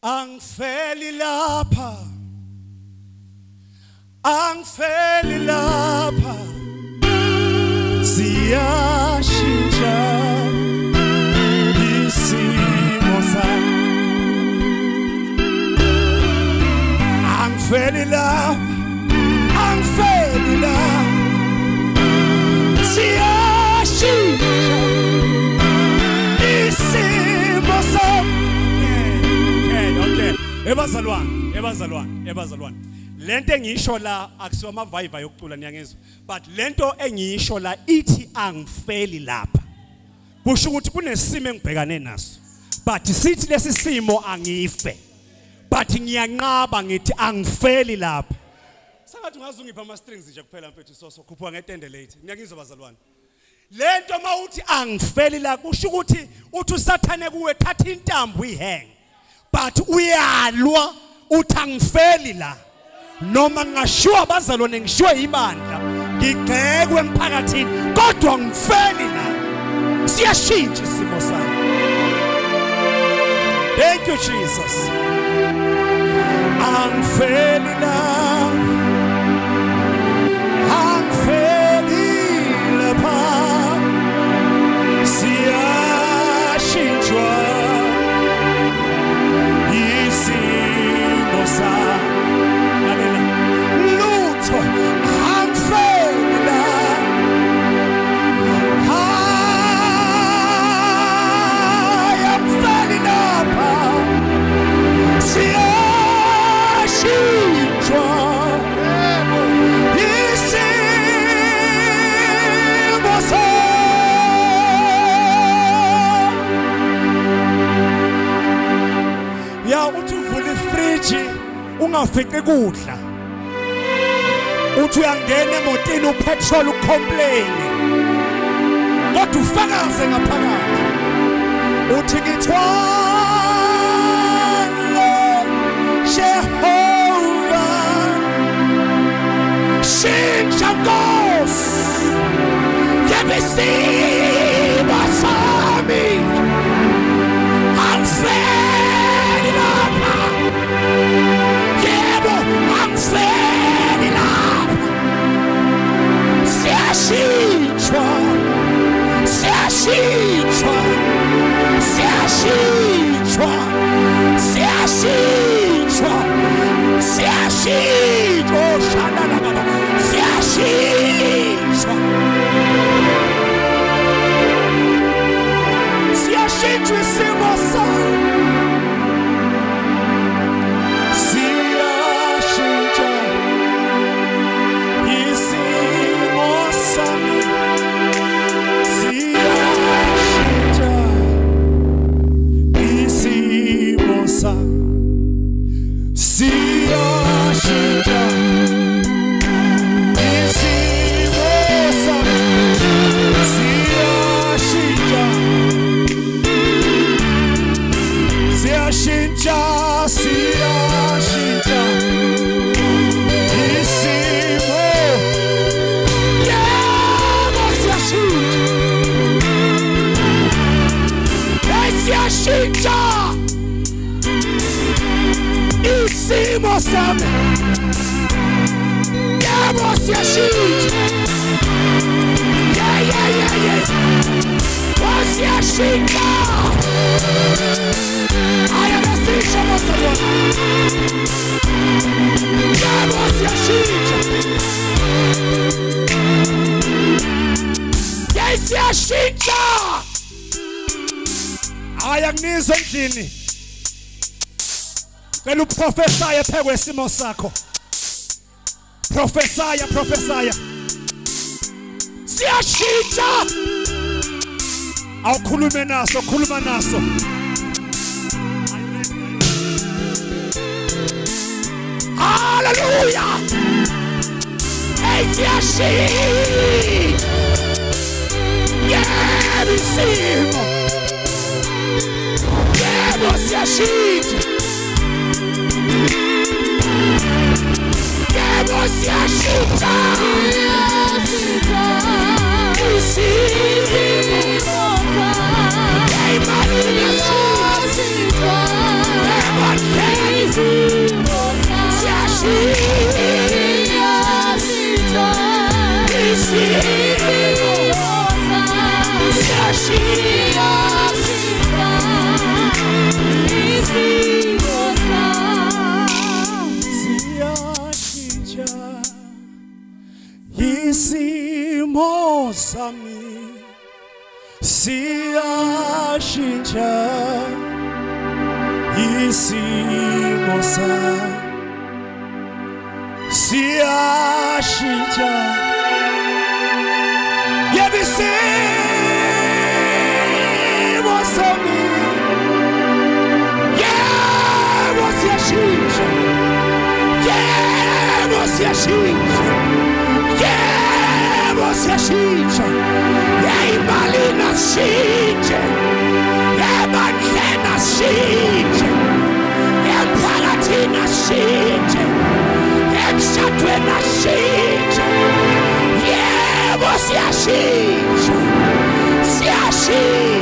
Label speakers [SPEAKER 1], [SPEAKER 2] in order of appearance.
[SPEAKER 1] Angifeli lapha, angifeli lapha, siyashintsha isimo sami. Angifeli lapha, angifeli lapha, siyashintsha isimo sami. Okay. Ebazalwane. Lento engisho la akusiwa amaviva yokucula niyangizwa. But lento engisho la ithi angifeli lapha. Kusho ukuthi kunesimo engibhekane naso. But sithi lesi simo angife. But ngiyanqaba ngithi angifeli lapha. Sangathi ungazungipha ama strings nje kuphela mfethu soso khuphuka ngetende late. Niyangizwa bazalwane. Lento mawuthi angifeli la kusho ukuthi uthi usathane kuwe thatha intambo uyihang. But uyalwa uthi angifeli la. Noma ngashiwa bazalwane ngishiwe ibandla ngigcekwe emphakathini kodwa ngifeli la. Siyashintsha isimo sami. Thank you Jesus. Angifeli la. Angifeli lapha. Siyashintshwa isimo sami. Ungafiqi kudla uthi uyangena emotini upetrol ucomplain kodwa ufakaze ngaphakathi uthi ngithwale Jehova shintsha Nkosi yebisimo sami angifeli lapha. Angifeli lapha, siyashintshwa, siyashintshwa, siyashintshwa, siyashintshwa, siyashintshwa, oh shalala baba, siyashintshwa, siyashintshwa isimo sami. Isimo sami yebo siyashintsha yeah siyashintsha ayabasisha bazalwane yebo siyashintsha siyashintsha ayangizwa endlini. Cela uprofesaya phekwe isimo sakho. Profesaya. Siyashintsha. Awukhulume naso, khuluma naso. Hallelujah. Hey siyashintsha. Yeah, isimo. Yebo siyashintsha. Yebo siyashintsha. Isimo. sami siyashintsha isimo sami siyashintsha yebo isimo sami yebo siyashintsha yebo siyashintsha yebo siyashintsha imali nashintshe ebandleni nashintshe emphakathini nashintshe emshadweni nashintshe yebo siyashintsha siyashintsha